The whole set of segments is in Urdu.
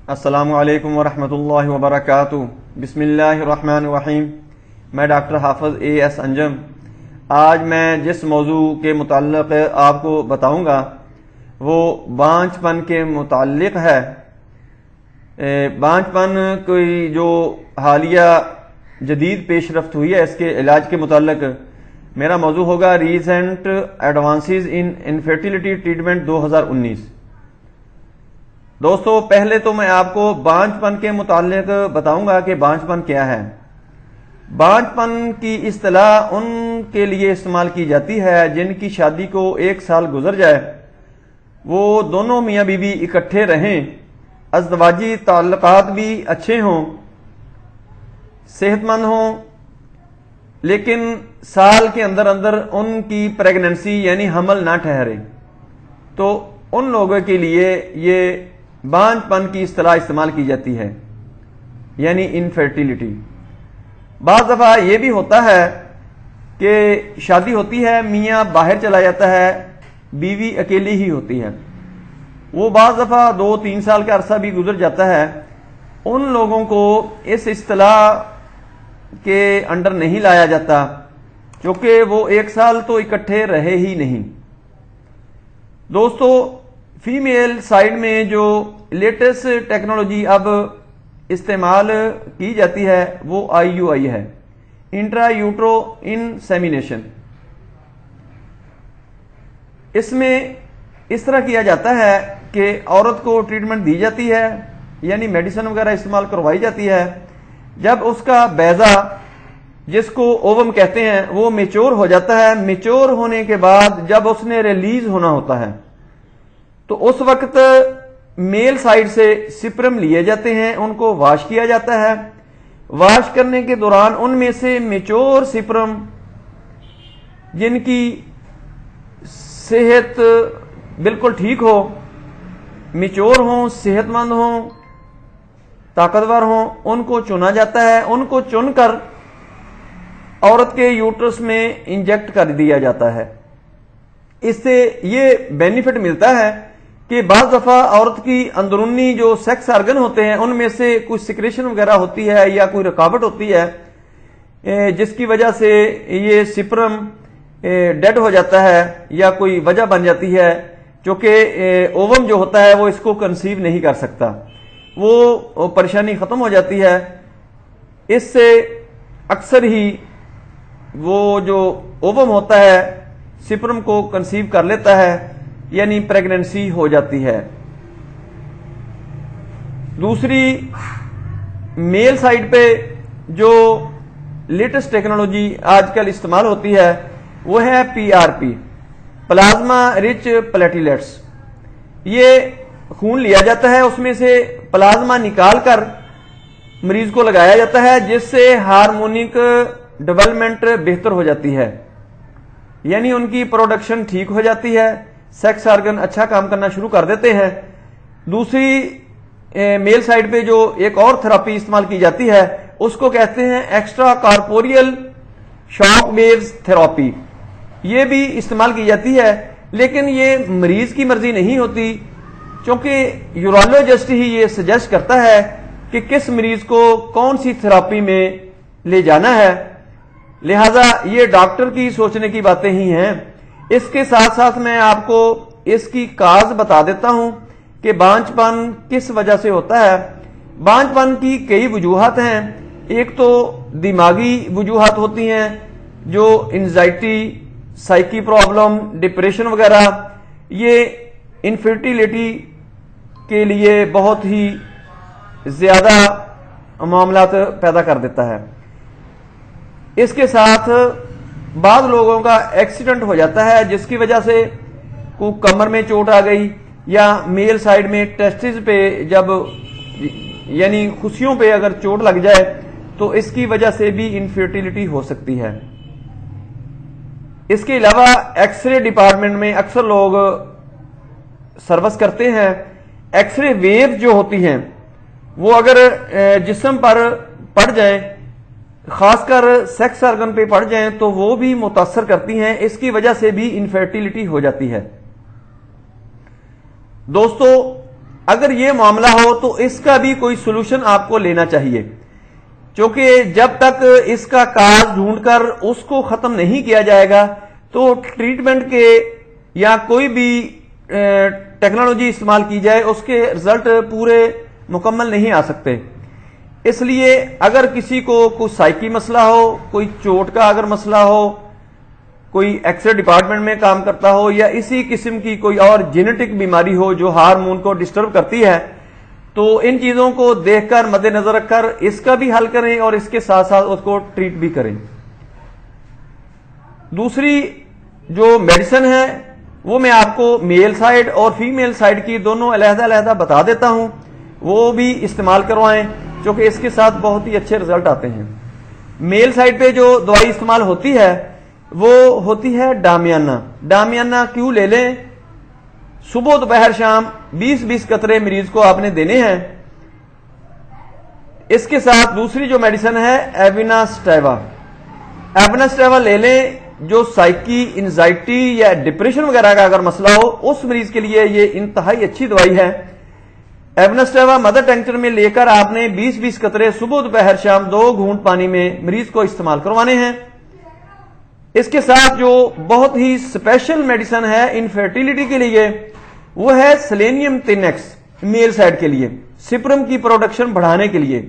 السلام علیکم ورحمۃ اللہ وبرکاتہ۔ بسم اللہ الرحمن الرحیم۔ میں ڈاکٹر حافظ اے ایس انجم آج میں جس موضوع کے متعلق آپ کو بتاؤں گا وہ بانجھ پن کے متعلق ہے۔ بانجھ پن کوئی جو حالیہ جدید پیش رفت ہوئی ہے اس کے علاج کے متعلق میرا موضوع ہوگا ریسنٹ ایڈوانسز ان انفرٹیلٹی ٹریٹمنٹ 2019۔ دوستو پہلے تو میں آپ کو بانجھ پن کے متعلق بتاؤں گا کہ بانجھ پن کیا ہے۔ بانجھ پن کی اصطلاح ان کے لیے استعمال کی جاتی ہے جن کی شادی کو 1 سال گزر جائے، وہ دونوں میاں بیوی اکٹھے رہیں، ازدواجی تعلقات بھی اچھے ہوں، صحت مند ہوں، لیکن سال کے اندر اندر ان کی پریگننسی یعنی حمل نہ ٹھہرے، تو ان لوگوں کے لیے یہ بانجھ پن کی اصطلاح استعمال کی جاتی ہے، یعنی انفرٹیلٹی۔ بعض دفعہ یہ بھی ہوتا ہے کہ شادی ہوتی ہے، میاں باہر چلا جاتا ہے، بیوی اکیلی ہی ہوتی ہے، وہ بعض دفعہ 2-3 سال کا عرصہ بھی گزر جاتا ہے۔ ان لوگوں کو اس اصطلاح کے انڈر نہیں لایا جاتا کیونکہ وہ 1 سال تو اکٹھے رہے ہی نہیں۔ دوستو فیمیل سائڈ میں جو لیٹسٹ ٹیکنالوجی اب استعمال کی جاتی ہے وہ IUI ہے، انٹرا یوٹرو انسیمینیشن۔ اس میں اس طرح کیا جاتا ہے کہ عورت کو ٹریٹمنٹ دی جاتی ہے، یعنی میڈیسن وغیرہ استعمال کروائی جاتی ہے۔ جب اس کا بیضہ جس کو اووم کہتے ہیں وہ میچور ہو جاتا ہے، میچور ہونے کے بعد جب اس نے ریلیز ہونا ہوتا ہے تو اس وقت میل سائڈ سے سپرم لیے جاتے ہیں، ان کو واش کیا جاتا ہے۔ واش کرنے کے دوران ان میں سے میچور سپرم جن کی صحت بالکل ٹھیک ہو، میچور ہوں، صحت مند ہوں، طاقتور ہوں، ان کو چنا جاتا ہے۔ ان کو چن کر عورت کے یوٹرس میں انجیکٹ کر دیا جاتا ہے۔ اس سے یہ بینیفٹ ملتا ہے کہ بعض دفعہ عورت کی اندرونی جو سیکس آرگن ہوتے ہیں ان میں سے کچھ سیکریشن وغیرہ ہوتی ہے یا کوئی رکاوٹ ہوتی ہے جس کی وجہ سے یہ سپرم ڈیڈ ہو جاتا ہے یا کوئی وجہ بن جاتی ہے، چونکہ اووم جو ہوتا ہے وہ اس کو کنسیو نہیں کر سکتا، وہ پریشانی ختم ہو جاتی ہے۔ اس سے اکثر ہی وہ جو اووم ہوتا ہے سپرم کو کنسیو کر لیتا ہے، یعنی پریگننسی ہو جاتی ہے۔ دوسری میل سائڈ پہ جو لیٹسٹ ٹیکنالوجی آج کل استعمال ہوتی ہے وہ ہے PRP، پلازما رچ پلیٹلیٹس۔ یہ خون لیا جاتا ہے، اس میں سے پلازما نکال کر مریض کو لگایا جاتا ہے جس سے ہارمونک ڈیولپمنٹ بہتر ہو جاتی ہے، یعنی ان کی پروڈکشن ٹھیک ہو جاتی ہے، سیکس آرگن اچھا کام کرنا شروع کر دیتے ہیں۔ دوسری میل سائڈ پہ جو ایک اور تھراپی استعمال کی جاتی ہے اس کو کہتے ہیں ایکسٹرا کارپوریل شاک ویوز تھراپی۔ یہ بھی استعمال کی جاتی ہے لیکن یہ مریض کی مرضی نہیں ہوتی، چونکہ یورولوجسٹ ہی یہ سجیسٹ کرتا ہے کہ کس مریض کو کون سی تھراپی میں لے جانا ہے، لہذا یہ ڈاکٹر کی سوچنے کی باتیں ہی ہیں۔ اس کے ساتھ ساتھ میں آپ کو اس کی کاز بتا دیتا ہوں کہ بانجھ پن کس وجہ سے ہوتا ہے۔ بانجھ پن کی کئی وجوہات ہیں۔ ایک تو دماغی وجوہات ہوتی ہیں، جو انزائٹی، سائیکی پرابلم، ڈپریشن وغیرہ، یہ انفرٹیلٹی کے لیے بہت ہی زیادہ معاملات پیدا کر دیتا ہے۔ اس کے ساتھ بعض لوگوں کا ایکسیڈنٹ ہو جاتا ہے جس کی وجہ سے کو کمر میں چوٹ آ گئی، یا میل سائڈ میں ٹیسٹس پہ جب یعنی خصیوں پہ اگر چوٹ لگ جائے تو اس کی وجہ سے بھی انفرٹیلٹی ہو سکتی ہے۔ اس کے علاوہ ایکس رے ڈپارٹمنٹ میں اکثر لوگ سروس کرتے ہیں، ایکس رے ویو جو ہوتی ہیں وہ اگر جسم پر پڑ جائیں، خاص کر سیکس آرگن پہ پڑ جائیں تو وہ بھی متاثر کرتی ہیں، اس کی وجہ سے بھی انفرٹیلٹی ہو جاتی ہے۔ دوستو اگر یہ معاملہ ہو تو اس کا بھی کوئی سولوشن آپ کو لینا چاہیے، چونکہ جب تک اس کا کاز ڈھونڈ کر اس کو ختم نہیں کیا جائے گا تو ٹریٹمنٹ کے یا کوئی بھی ٹیکنالوجی استعمال کی جائے اس کے رزلٹ پورے مکمل نہیں آ سکتے۔ اس لیے اگر کسی کو کوئی سائیکی مسئلہ ہو، کوئی چوٹ کا اگر مسئلہ ہو، کوئی ایکس رے ڈپارٹمنٹ میں کام کرتا ہو، یا اسی قسم کی کوئی اور جینیٹک بیماری ہو جو ہارمون کو ڈسٹرب کرتی ہے، تو ان چیزوں کو دیکھ کر مد نظر رکھ کر اس کا بھی حل کریں اور اس کے ساتھ ساتھ اس کو ٹریٹ بھی کریں۔ دوسری جو میڈیسن ہے وہ میں آپ کو میل سائڈ اور فیمیل سائڈ کی دونوں علیحدہ علیحدہ بتا دیتا ہوں، وہ بھی استعمال کروائیں کیونکہ اس کے ساتھ بہت ہی اچھے رزلٹ آتے ہیں۔ میل سائڈ پہ جو دوائی استعمال ہوتی ہے وہ ہوتی ہے ڈامیانہ۔ ڈامیانہ کیوں لے لیں؟ صبح دوپہر شام 20-20 قطرے مریض کو آپ نے دینے ہیں۔ اس کے ساتھ دوسری جو میڈیسن ہے ایوناسٹیوا، ایوناسٹیوا لے لیں۔ جو سائیکی، انزائٹی یا ڈپریشن وغیرہ کا اگر مسئلہ ہو اس مریض کے لیے یہ انتہائی اچھی دوائی ہے۔ ایوناسٹیوا مدر ٹینکچر میں لے کر آپ نے 20-20 قطرے صبح دوپہر شام 2 گھونٹ پانی میں مریض کو استعمال کروانے ہیں۔ اس کے ساتھ جو بہت ہی اسپیشل میڈیسن ہے انفرٹیلٹی کے لیے وہ ہے سیلینیم 3X، میل سائڈ کے لیے سپرم کی پروڈکشن بڑھانے کے لیے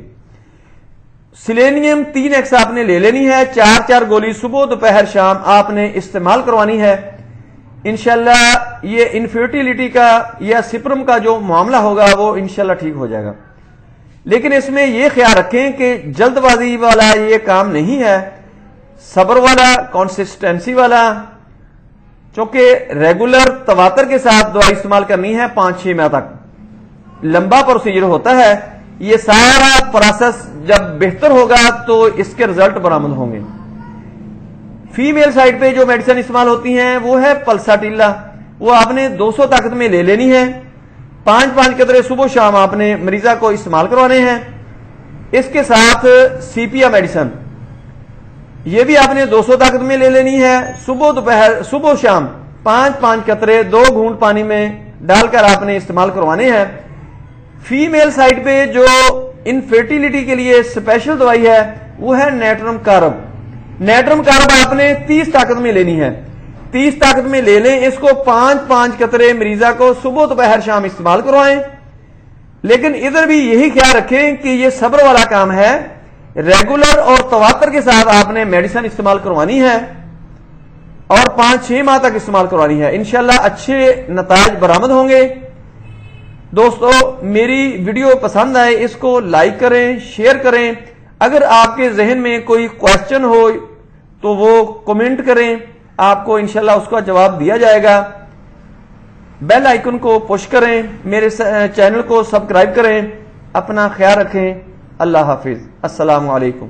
سیلینیم 3X آپ نے لے لینی ہے۔ 4 گولی صبح دوپہر شام آپ نے استعمال کروانی ہے۔ انشاءاللہ یہ انفرٹیلٹی کا یا سپرم کا جو معاملہ ہوگا وہ انشاءاللہ ٹھیک ہو جائے گا۔ لیکن اس میں یہ خیال رکھیں کہ جلد بازی والا یہ کام نہیں ہے، صبر والا، کنسسٹنسی والا، چونکہ ریگولر تواتر کے ساتھ دوائی استعمال کرنی ہے 5-6 ماہ تک، لمبا پروسیجر ہوتا ہے۔ یہ سارا پروسیس جب بہتر ہوگا تو اس کے رزلٹ برآمد ہوں گے۔ فیمیل سائڈ پہ جو میڈیسن استعمال ہوتی ہیں وہ ہے پلساٹیلا، وہ آپ نے 200 طاقت میں لے لینی ہے۔ 5 قطرے صبح شام آپ نے مریضہ کو استعمال کروانے ہیں۔ اس کے ساتھ سیپیا میڈیسن، یہ بھی آپ نے 200 طاقت میں لے لینی ہے۔ صبح شام 5 قطرے 2 گھونٹ پانی میں ڈال کر آپ نے استعمال کروانے ہیں۔ فیمیل سائڈ پہ جو انفرٹیلٹی کے لیے اسپیشل دوائی ہے وہ ہے نیٹرم کارب۔ نیٹرم کارب آپ نے 30 طاقت میں لینی ہے۔ 30 طاقت میں لے لیں، اس کو 5 قطرے مریضہ کو صبح دوپہر شام استعمال کروائیں۔ لیکن ادھر بھی یہی خیال رکھیں کہ یہ صبر والا کام ہے، ریگولر اور تواتر کے ساتھ آپ نے میڈیسن استعمال کروانی ہے اور 5-6 ماہ تک استعمال کروانی ہے۔ انشاءاللہ اچھے نتائج برآمد ہوں گے۔ دوستو میری ویڈیو پسند آئے اس کو لائک کریں، شیئر کریں۔ اگر آپ کے ذہن میں کوئی کوسچن ہو تو وہ کمنٹ کریں، آپ کو انشاءاللہ اس کا جواب دیا جائے گا۔ بیل آئیکن کو پش کریں، میرے چینل کو سبسکرائب کریں۔ اپنا خیال رکھیں۔ اللہ حافظ۔ السلام علیکم۔